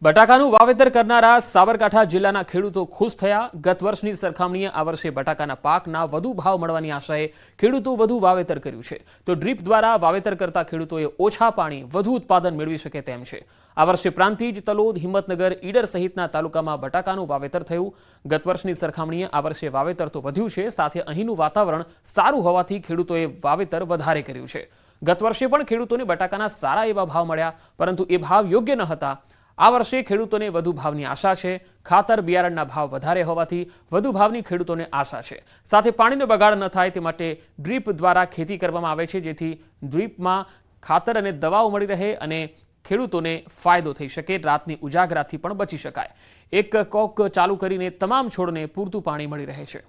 બટાકાનું વાવેતર કરનારા સાબરકાંઠા જિલ્લાના ખેડૂતો ખુશ થયા। ગત વર્ષની સરખામણીએ આ વર્ષે બટાકાના પાકના વધુ ભાવ મળવાની આશાએ ખેડૂતો વધુ વાવેતર કર્યું છે, તો ડ્રીપ દ્વારા વાવેતર કરતા ખેડૂતોએ ઓછા પાણી વધુ ઉત્પાદન મેળવી શકે તેમ છે। આ વર્ષે પ્રાંતિજ, તલોદ, હિંમતનગર, ઈડર સહિતના તાલુકામાં બટાકાનું વાવેતર થયું। ગત વર્ષની સરખામણીએ આ વર્ષે વાવેતર તો વધ્યું છે, સાથે અહીંનું વાતાવરણ સારું હોવાથી ખેડૂતોએ વાવેતર વધારે કર્યું છે। ગત વર્ષે પણ ખેડૂતોને બટાકાના સારા એવા ભાવ મળ્યા, પરંતુ એ ભાવ યોગ્ય ન હતા। આ વર્ષે ખેડૂતોને વધુ ભાવની આશા છે। ખાતર બિયારણના ભાવ વધારે હોવાથી વધુ ભાવની ખેડૂતોને આશા છે। સાથે પાણીનો બગાડ ન થાય તે માટે ડ્રીપ દ્વારા ખેતી કરવામાં આવે છે, જેથી ડ્રીપમાં ખાતર અને દવાઓ મળી રહે અને ખેડૂતોને ફાયદો થઈ શકે, રાતની ઉજાગરાથી પણ બચી શકાય। એક કોક ચાલુ કરીને તમામ છોડને પૂરતું પાણી મળી રહે છે।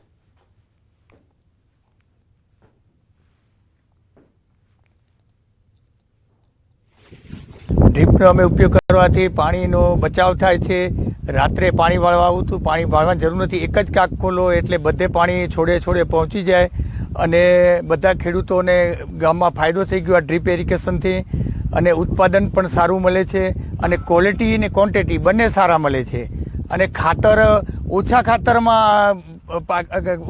ડ્રીપનો અમે ઉપયોગ કરવાથી પાણીનો બચાવ થાય છે। રાત્રે પાણી વાળવા આવું હતું, પાણી વાળવાની જરૂર નથી, એક જ કાંક ખોલો એટલે બધે પાણી છોડે છોડે પહોંચી જાય અને બધા ખેડૂતોને ગામમાં ફાયદો થઈ ગયો આ ડ્રીપ ઇરિગેશનથી। અને ઉત્પાદન પણ સારું મળે છે અને ક્વોલિટી અને ક્વોન્ટિટી બંને સારા મળે છે અને ખાતર ઓછા ખાતરમાં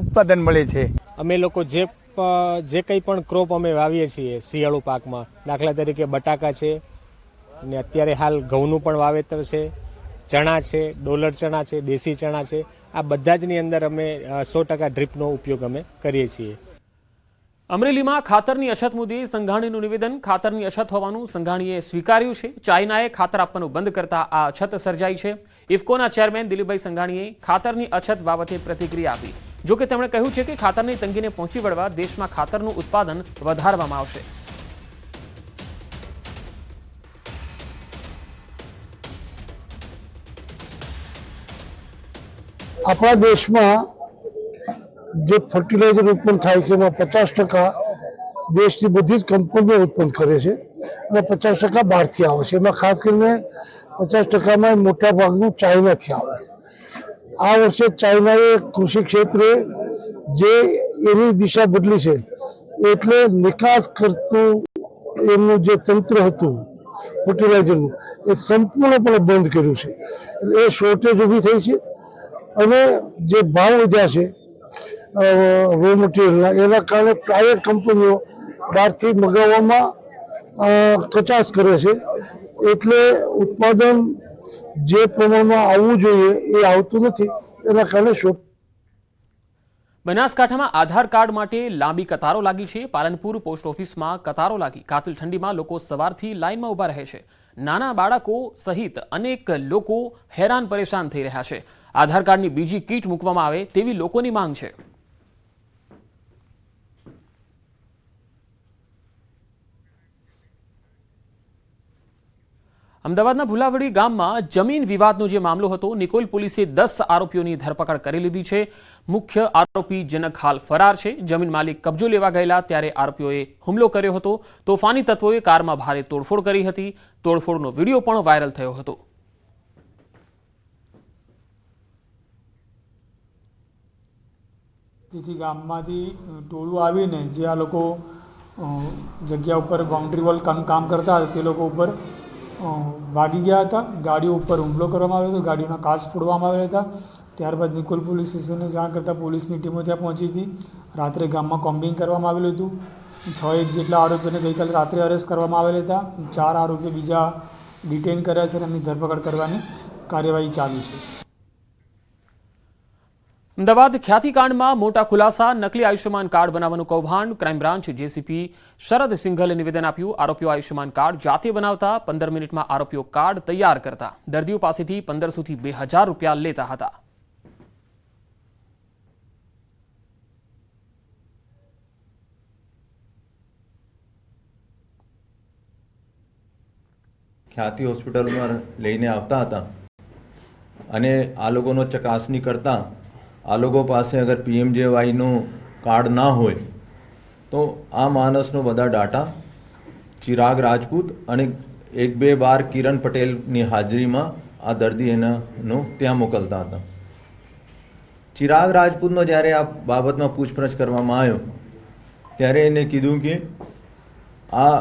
ઉત્પાદન મળે છે। અમે લોકો જે કંઈ પણ ક્રોપ અમે વાવીએ છીએ શિયાળુ પાકમાં, દાખલા તરીકે બટાકા છે ને અત્યારે હાલ ઘઉંનું પણ વાવેતર છે, ચણા છે, ડોલર ચણા છે, દેશી ચણા છે, આ બધા જની અંદર અમે 100% ડ્રીપનો ઉપયોગ અમે કરીએ છીએ। અમરેલીમાં ખાતરની અછત મુદ્દે સંઘાણીનું નિવેદન। ખાતરની અછત હોવાનું સંઘાણીએ સ્વીકાર્યું છે। ચાઇનાએ ખાતર આપવાનું બંધ કરતા આ અછત સર્જાઈ છે। ઇફકોના ચેરમેન દિલીપભાઈ સંઘાણીએ ખાતરની અછત બાબતે પ્રતિક્રિયા આપી। જોકે તેમણે કહ્યું છે કે ખાતરની તંગીને પહોંચી વળવા દેશમાં ખાતરનું ઉત્પાદન વધારવામાં આવશે। આપણા દેશમાં જે ફર્ટિલાઇઝર ઉત્પન્ન થાય છે એમાં 50% દેશની બધી જ કંપનીઓ ઉત્પન્ન કરે છે અને 50% બહારથી આવે છે। એમાં ખાસ કરીને 50%માં મોટા ભાગનું ચાઇનાથી આવે છે। આ વર્ષે ચાઇનાએ કૃષિ ક્ષેત્રે જે એની દિશા બદલી છે, એટલે નિકાસ કરતું એમનું જે તંત્ર હતું ફર્ટિલાઇઝરનું એ સંપૂર્ણપણે બંધ કર્યું છે। એટલે એ શોર્ટેજ ઊભી થઈ છે અને જે ભાવ વધ્યા છે રો મટીરિયલના, એના કારણે પ્રાઇવેટ કંપનીઓ બહારથી મગાવવામાં કચાશ કરે છે, એટલે ઉત્પાદન જે પ્રમાણમાં આવવું જોઈએ એ આવતું નથી, એના કારણે બનાસકાંઠામાં આધાર કાર્ડ માટે લાંબી કતારો લાગી છે। પાલનપુર પોસ્ટ ઓફિસમાં કતારો લાગી કાતિલ ઠંડીમાં લોકો સવારથી લાઇનમાં ઊભા રહે છે। નાના બાળકો સહિત અનેક લોકો હેરાન પરેશાન થઈ રહ્યા છે। આધાર કાર્ડની બીજી કીટ મૂકવામાં આવે તેવી લોકોની માંગ છે। અમદાવાદના ભુલાવડી ગામમાં જમીન વિવાદનો જે મામલો હતો, નિકોલ પોલીસે 10 આરોપીઓની ધરપકડ કરી લીધી છે। મુખ્ય આરોપી જનક હાલ ફરાર છે। જમીન માલિક કબજો લેવા ગયેલા ત્યારે આરોપીઓએ હુમલો કર્યો હતો। તોફાની તત્વોએ કારમાં ભારે તોડફોડ કરી હતી। તોડફોડનો વિડીયો પણ વાયરલ થયો હતો। જેથી ગામમાંથી ટોળું આવીને જે આ લોકો જગ્યા ઉપર બાઉન્ડ્રી વોલ કામ કરતા હતા તે લોકો ઉપર ભાગી ગયા હતા। ગાડીઓ ઉપર હુમલો કરવામાં આવ્યો હતો, ગાડીઓના કાચ ફોડવામાં આવ્યા હતા। ત્યારબાદ નિકોલ પોલીસ સ્ટેશને જાણ કરતાં પોલીસની ટીમો ત્યાં પહોંચી હતી। રાત્રે ગામમાં કોમ્બિંગ કરવામાં આવેલું હતું। 6 જેટલા આરોપીઓને ગઈકાલે રાત્રે અરેસ્ટ કરવામાં આવેલા હતા। 4 આરોપીઓ બીજા ડિટેન કર્યા છે અને એમની ધરપકડ કરવાની કાર્યવાહી ચાલુ છે। અમદાવાદ ખ્યાતિકાંડમાં મોટા ખુલાસા। નકલી આયુષ્યમાન કાર્ડ બનાવવાનું કૌભાંડ। ક્રાઇમ બ્રાન્ચ જેસીપી શરદ સિંઘલે નિવેદન આપ્યું। આરોપીઓ આયુષ્યમાન કાર્ડ જાતે બનાવતા, 15 મિનિટમાં આરોપીઓ કાર્ડ તૈયાર કરતા, દર્દીઓ પાસેથી 1500 થી 2000 રૂપિયા લેતા હતા। ખ્યાતિ હોસ્પિટલમાં લઈને આવતા હતા અને આ લોકોનો ચકાસણી કરતા આ લોકો પાસે અગર PMJYનું કાર્ડ ના હોય તો આ માણસનો બધા ડાટા ચિરાગ રાજપૂત અને 1-2 વાર કિરણ પટેલની હાજરીમાં આ દર્દી એનાનો ત્યાં મોકલતા હતા। ચિરાગ રાજપૂતનો જ્યારે આ બાબતમાં પૂછપરછ કરવામાં આવ્યો ત્યારે એને કીધું કે આ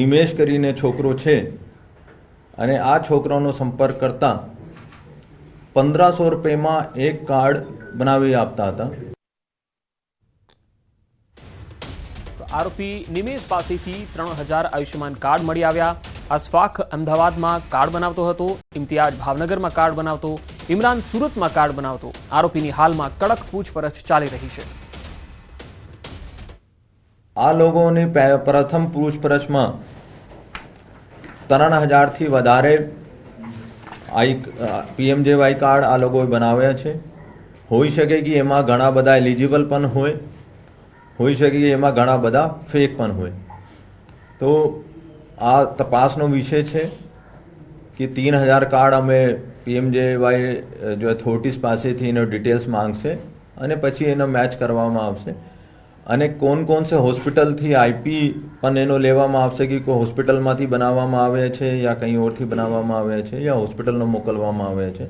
નિમેશ કરીને છોકરો છે અને આ છોકરાઓનો સંપર્ક કરતા 1500 રૂપિયામાં એક કાર્ડ બનાવી આપતા હતા. આરોપી નિમેશ પાસેથી 3000 આયુષ્યમાન કાર્ડ મળી આવ્યા. અશફાક અમદાવાદમાં કાર્ડ બનાવતો હતો, ઇમ્તિયાજ ભાવનગરમાં કાર્ડ બનાવતો, ઇમરાન સુરતમાં કાર્ડ બનાવતો. આરોપીની હાલમાં કડક પૂછપરછ ચાલી રહી છે. આ લોકોની પ્રથમ પૂછપરછમાં 3000થી વધારે PMJY કાર્ડ આ લોકોએ બનાવ્યા છે. હોઈ શકે કે એમાં ઘણા બધા એલિજિબલ પણ હોઈ શકે કે એમાં ઘણા બધા ફેક પણ હોય. તો આ તપાસનો વિષય છે કે 3000 કાર્ડ અમે PMJY જો ઓથોરિટીઝ પાસેથી એનો ડિટેલ્સ માંગશે અને પછી એનો મેચ કરવામાં આવશે. અને કોણ સે હોસ્પિટલથી IP પણ એનો લેવામાં આવશે કે કોઈ હોસ્પિટલમાંથી બનાવવામાં આવે છે યા કંઈ ઓરથી બનાવવામાં આવે છે યા હોસ્પિટલનો મોકલવામાં આવે છે.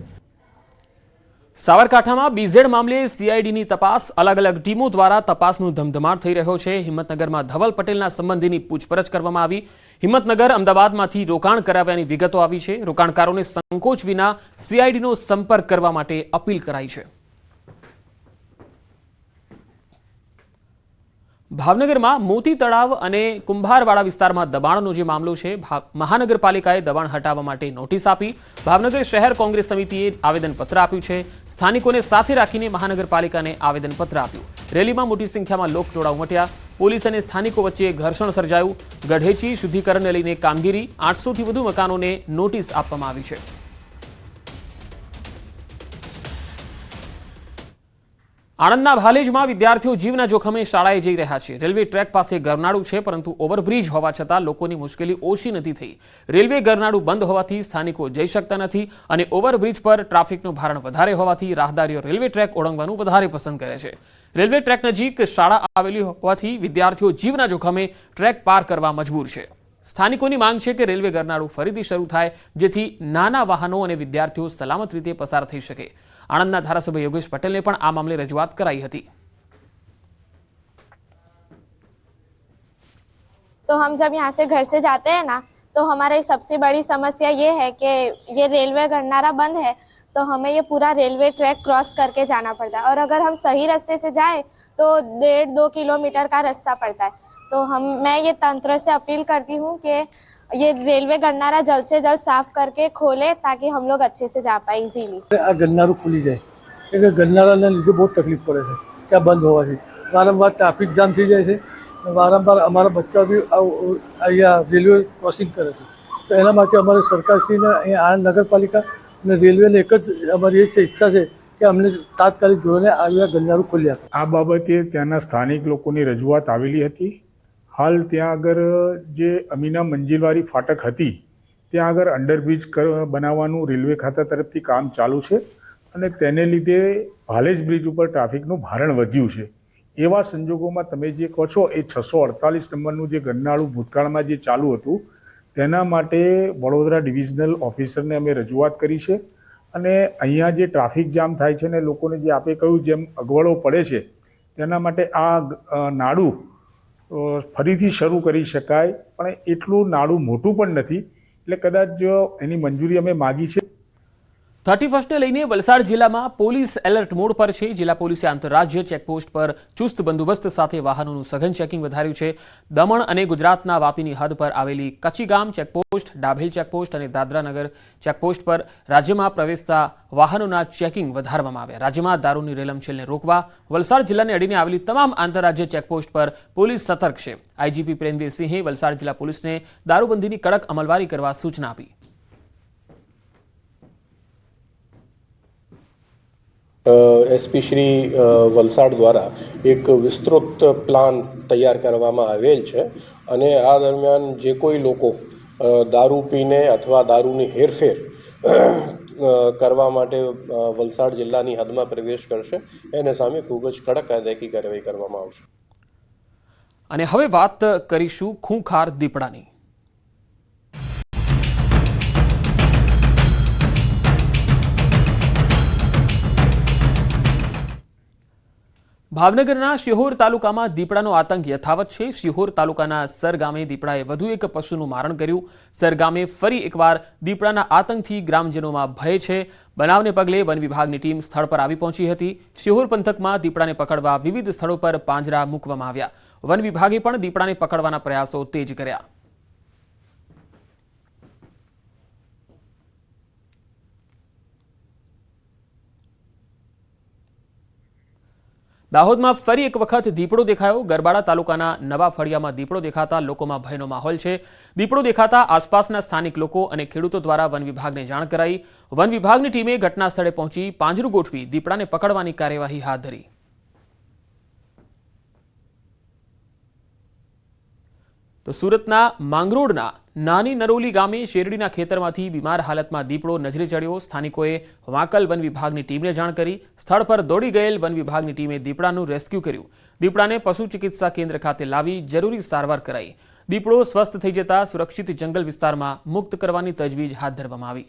સાબરકાંઠામાં BZ મામલે CIDની તપાસ. અલગ અલગ ટીમો દ્વારા તપાસનું ધમધમાટ થઈ રહ્યો છે. હિંમતનગરમાં ધવલ પટેલના સંબંધીની પૂછપરછ કરવામાં આવી. હિંમતનગર અમદાવાદમાંથી રોકાણ કરાવ્યાની વિગતો આવી છે. રોકાણકારોને સંકોચ વિના CIDનો સંપર્ક કરવા માટે અપીલ કરાઈ છે. ભાવનગરમાં મોતી તળાવ અને કુંભારવાડા વિસ્તારમાં દબાણનો જે મામલો છે, મહાનગરપાલિકાએ દબાણ હટાવવા માટે નોટિસ આપી. ભાવનગર શહેર કોંગ્રેસ સમિતિએ આવેદનપત્ર આપ્યું છે. સ્થાનિકોને સાથે રાખીને મહાનગરપાલિકાને આવેદનપત્ર આપ્યું. રેલીમાં મોટી સંખ્યામાં લોકટોળા ઉમટ્યા. પોલીસ અને સ્થાનિકો વચ્ચે ઘર્ષણ સર્જાયું. ગઢેચી શુદ્ધિકરણને લઈને કામગીરી. 800થી વધુ મકાનોને નોટિસ આપવામાં આવી છે. આણંદના ભાલેજમાં વિદ્યાર્થીઓ જીવના જોખમે શાળાએ જઈ રહ્યા છે. રેલવે ટ્રેક પાસે ગરનાળું છે, પરંતુ ઓવરબ્રિજ હોવા છતાં લોકોની મુશ્કેલી ઓછી નથી થઈ. રેલવે ગરનાળું બંધ હોવાથી સ્થાનિકો જઈ શકતા નથી અને ઓવરબ્રિજ પર ટ્રાફિકનું ભારણ વધારે હોવાથી રાહદારીઓ રેલવે ટ્રેક ઓળંગવાનું વધારે પસંદ કરે છે. રેલવે ટ્રેક નજીક શાળા આવેલી હોવાથી વિદ્યાર્થીઓ જીવના જોખમે ટ્રેક પાર કરવા મજબૂર છે. સ્થાનિકોની માંગ છે કે રેલવે ગરનાળું ફરીથી શરૂ થાય, જેથી નાના વાહનો અને વિદ્યાર્થીઓ સલામત રીતે પસાર થઈ શકે. આણંદના ધારાસભ્ય યોગેશ પટેલને પણ આ મામલે રજૂઆત કરાઈ હતી. तो हम जब यहाँ से घर से जाते हैं ना, तो हमारी सबसे बड़ी समस्या ये है कि ये रेलवे गरनारा बंद है, तो हमें ये पूरा रेलवे ट्रैक क्रॉस करके जाना पड़ता है. और अगर हम सही रास्ते से जाएं तो 1.5-2 किलोमीटर का रास्ता पड़ता है. तो मैं ये तंत्र से अपील करती हूँ कि ये रेलवे गरनारा जल्द से जल्द साफ करके खोले, ताकि हम लोग अच्छे से जा पाए इजीली. આ ગરનારું ખુલી જાય, કે ગરનારાના લીધે બહુ તકલીફ પડે છે ત્યાં બંધ હોવાથી. વારંવાર ટ્રાફિક જામ થઈ જાય છે. વારંવાર અમારા બચ્ચા બી અહીંયા રેલવે ક્રોસિંગ કરે છે. તો એના માટે અમારે સરકારશ્રીને અહીંયા આણંદ નગરપાલિકા અને રેલવેને એક જ અમારી એ છે ઈચ્છા છે કે અમને તાત્કાલિક ધોરણે આ ગરનારું ખોલી આપે. આ બાબતે ત્યાંના સ્થાનિક લોકોની રજૂઆત આવેલી હતી. હાલ ત્યાં આગળ જે અમીના મંજિલવાળી ફાટક હતી ત્યાં આગળ અંડરબ્રિજ બનાવવાનું રેલવે ખાતા તરફથી કામ ચાલુ છે અને તેને લીધે ભાલેજ બ્રિજ ઉપર ટ્રાફિકનું ભારણ વધ્યું છે. એવા સંજોગોમાં તમે જે કહો છો એ 648 નંબરનું જે ગરનાળું ભૂતકાળમાં જે ચાલુ હતું તેના માટે વડોદરા ડિવિઝનલ ઓફિસરને અમે રજૂઆત કરી છે. અને અહીંયા જે ટ્રાફિક જામ થાય છે ને લોકોને જે આપે કહ્યું જેમ અગવડો પડે છે તેના માટે આ નાળું ફરીથી શરૂ કરી શકાય, પણ એટલું નાળું મોટું પણ નથી, એટલે કદાચ એની મંજૂરી અમે માગી છે. 31ને લઈને વલસાડ જિલ્લામાં પોલીસ એલર્ટ મોડ પર છે. જિલ્લા પોલીસે આંતરરાજ્ય ચેકપોસ્ટ પર ચુસ્ત બંદોબસ્ત સાથે વાહનોનું સઘન ચેકિંગ વધાર્યું છે. દમણ અને ગુજરાતના વાપીની હદ પર આવેલી કચીગામ ચેકપોસ્ટ, ડાભેલ ચેકપોસ્ટ અને દાદરાનગર ચેકપોસ્ટ પર રાજ્યમાં પ્રવેશતા વાહનોના ચેકિંગ વધારવામાં આવ્યા. રાજ્યમાં દારૂની રેલમછેલને રોકવા વલસાડ જિલ્લાને અડીને આવેલી તમામ આંતરરાજ્ય ચેકપોસ્ટ પર પોલીસ સતર્ક છે. IGP પ્રેમવીરસિંહે વલસાડ જિલ્લા પોલીસને દારૂબંધીની કડક અમલવારી કરવા સૂચના આપી. એસપી શ્રી વલસાડ દ્વારા એક વિસ્તૃત પ્લાન તૈયાર કરવામાં આવેલ છે અને આ દરમિયાન જે કોઈ લોકો દારૂ પીને અથવા દારૂની હેરફેર કરવા માટે વલસાડ જિલ્લાની હદમાં પ્રવેશ કરશે એને સામે ખૂબ જ કડક કાયદાકીય કાર્યવાહી કરવામાં આવશે. અને હવે વાત કરીશું ખૂંખાર દીપડાની. ભાવનગરના શિહોર તાલુકામાં દીપડાનો આતંક યથાવત છે। શિહોર તાલુકાના સર ગામે દીપડાએ વધુ એક પશુનું મારણ કર્યું। સર ગામે ફરી એકવાર દીપડાના આતંકથી ગ્રામજનોમાં ભય છે। બનાવને પગલે વન વિભાગની ટીમ સ્થળ પર આવી પહોંચી હતી। શિહોર પંથકમાં દીપડાને પકડવા વિવિધ સ્થળો પર પાંજરા મૂકવામાં આવ્યા। વન વિભાગે પણ દીપડાને પકડવાના પ્રયાસો તેજ કર્યા। દાહોદમાં ફરી એક વખત દીપડો દેખાયો। ગરબાડા તાલુકાના નવા ફળિયામાં દીપડો દેખાતા લોકોમાં ભયનો માહોલ છે। દીપડો દેખાતા આસપાસના સ્થાનિક લોકો અને ખેડૂતો દ્વારા વન વિભાગને જાણ કરાઈ। વન વિભાગની ટીમે ઘટના સ્થળે પહોંચી પાંજરું ગોઠવી દીપડાને પકડવાની કાર્યવાહી હાથ ધરી। તો સુરતના માંગરોળના નાની નરોલી ગામે શેરડીના ખેતરમાંથી બીમાર હાલતમાં દીપડો નજરે ચડ્યો। સ્થાનિકોએ વાંકલ વન વિભાગની ટીમને જાણ કરી। સ્થળ પર દોડી ગયેલ વન વિભાગની ટીમે દીપડાનું રેસ્ક્યુ કર્યું। દીપડાને પશુ ચિકિત્સા કેન્દ્ર ખાતે લાવી જરૂરી સારવાર કરાઈ। દીપડો સ્વસ્થ થઈ જતા સુરક્ષિત જંગલ વિસ્તારમાં મુક્ત કરવાની તજવીજ હાથ ધરવામાં આવી।